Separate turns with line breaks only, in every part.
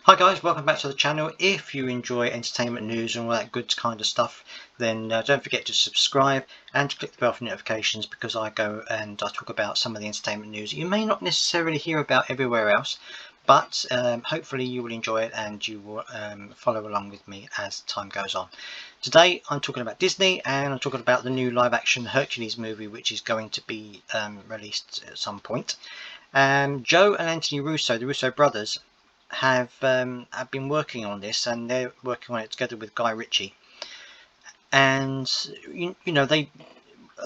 Hi guys, welcome back to the channel. If you enjoy entertainment news and all that good kind of stuff, then don't forget to subscribe and to click the bell for notifications, because I go and I talk about some of the entertainment news you may not necessarily hear about everywhere else, but hopefully you will enjoy it and you will follow along with me as time goes on. Today I'm talking about Disney, and I'm talking about the new live action Hercules movie, which is going to be released at some point. Joe and Anthony Russo, the Russo brothers, have been working on this, and they're working on it together with Guy Ritchie. And you know, a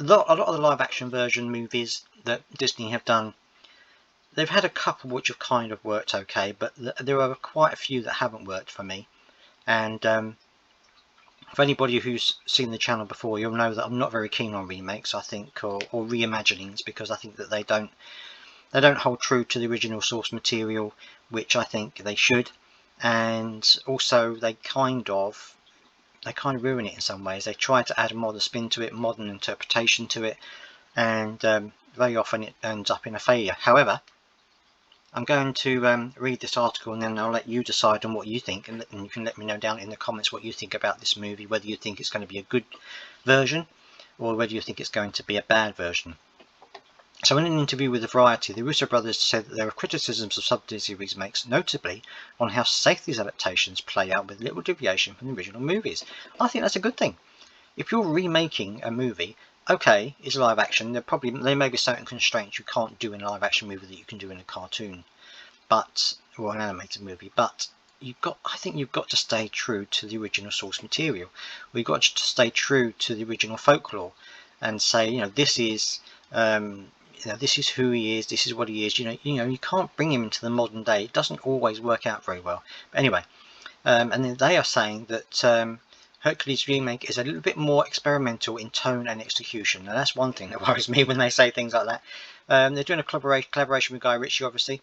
lot of the live action version movies that Disney have done, they've had a couple which have kind of worked okay, but there are quite a few that haven't worked for me. And for anybody who's seen the channel before, you'll know that I'm not very keen on remakes, I think, or reimaginings, because I think that they don't hold true to the original source material, which I think they should. And also they kind of ruin it in some ways. They try to add a modern spin to it, modern interpretation to it, and very often it ends up in a failure. However, I'm going to read this article, and then I'll let you decide on what you think, and you can let me know down in the comments what you think about this movie, whether you think it's going to be a good version or whether you think it's going to be a bad version. So in an interview with Variety, the Russo brothers said that there are criticisms of some Disney remakes, notably on how safe these adaptations play out with little deviation from the original movies. I think that's a good thing. If you're remaking a movie, okay, it's live action, there may be certain constraints you can't do in a live action movie that you can do in a cartoon, or an animated movie, but I think you've got to stay true to the original source material. We've got to stay true to the original folklore and say, this is this is who he is, this is what he is. You can't bring him into the modern day. It doesn't always work out very well. But anyway, and then they are saying that Hercules remake is a little bit more experimental in tone and execution. Now that's one thing that worries me when they say things like that. They're doing a collaboration with Guy Ritchie, obviously,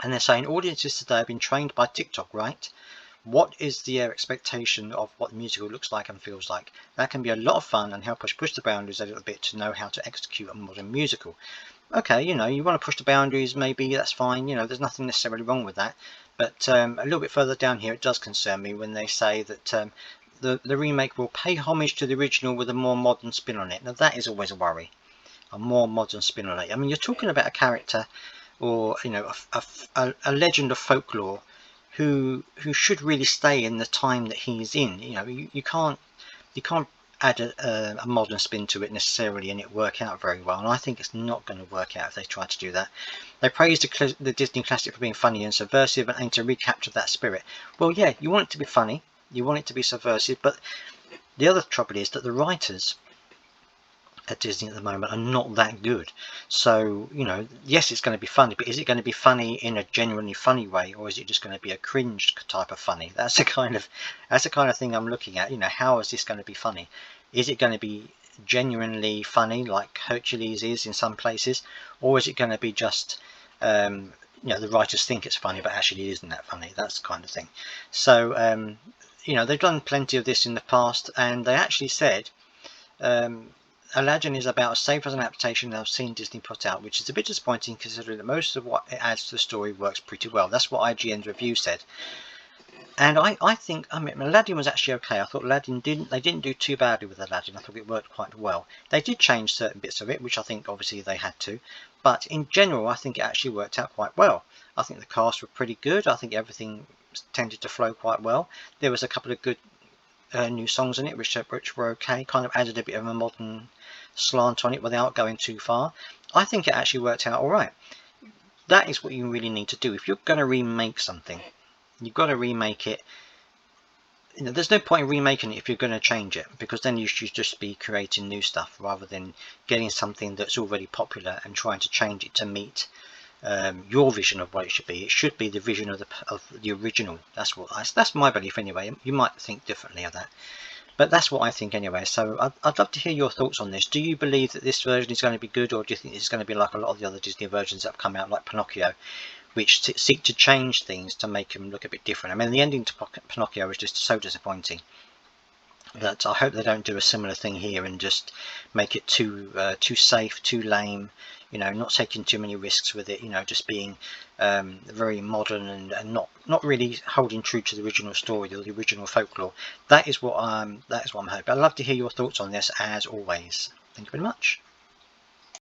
and they're saying audiences today have been trained by TikTok, right? What is their expectation of what the musical looks like and feels like? That can be a lot of fun and help us push the boundaries a little bit to know how to execute a modern musical. Okay, you want to push the boundaries, maybe that's fine. There's nothing necessarily wrong with that. But a little bit further down here, it does concern me when they say that the remake will pay homage to the original with a more modern spin on it. Now that is always a worry, a more modern spin on it. I mean, you're talking about a character, or a legend of folklore, who should really stay in the time that he's in. You can't add a modern spin to it necessarily and it work out very well, and I think it's not going to work out if they try to do that. They praised the Disney classic for being funny and subversive and aim to recapture that spirit. Well, yeah, you want it to be funny, you want it to be subversive, but the other trouble is that the writers at Disney at the moment are not that good. So yes, it's going to be funny, but is it going to be funny in a genuinely funny way, or is it just going to be a cringe type of funny? That's the kind of thing I'm looking at. How is this going to be funny? Is it going to be genuinely funny like Hercules is in some places, or is it going to be just the writers think it's funny but actually it isn't that funny? That's the kind of thing. So they've done plenty of this in the past, and they actually said Aladdin is about as safe as an adaptation I've seen Disney put out, which is a bit disappointing considering that most of what it adds to the story works pretty well. That's what IGN's review said. And I think, Aladdin was actually okay. I thought they didn't do too badly with Aladdin. I thought it worked quite well. They did change certain bits of it, which I think obviously they had to. But in general, I think it actually worked out quite well. I think the cast were pretty good. I think everything tended to flow quite well. There was a couple of good new songs in it, which were okay, kind of added a bit of a modern slant on it without going too far. I think it actually worked out alright. That is what you really need to do. If you're going to remake something, you've got to remake it. There's no point in remaking it if you're going to change it, because then you should just be creating new stuff rather than getting something that's already popular and trying to change it to meet your vision of what it should be. It should be the vision of the original. That's my belief anyway. You might think differently of that, but that's what I think anyway. So I'd love to hear your thoughts on this. Do you believe that this version is going to be good, or do you think it's going to be like a lot of the other Disney versions that have come out, like Pinocchio, which seek to change things to make them look a bit different? I mean, the ending to Pinocchio was just so disappointing. that I hope they don't do a similar thing here and just make it too safe, too lame, you know, not taking too many risks with it, you know, just being very modern and not really holding true to the original story or the original folklore. That is what I'm hoping. I'd love to hear your thoughts on this, as always. Thank you very much.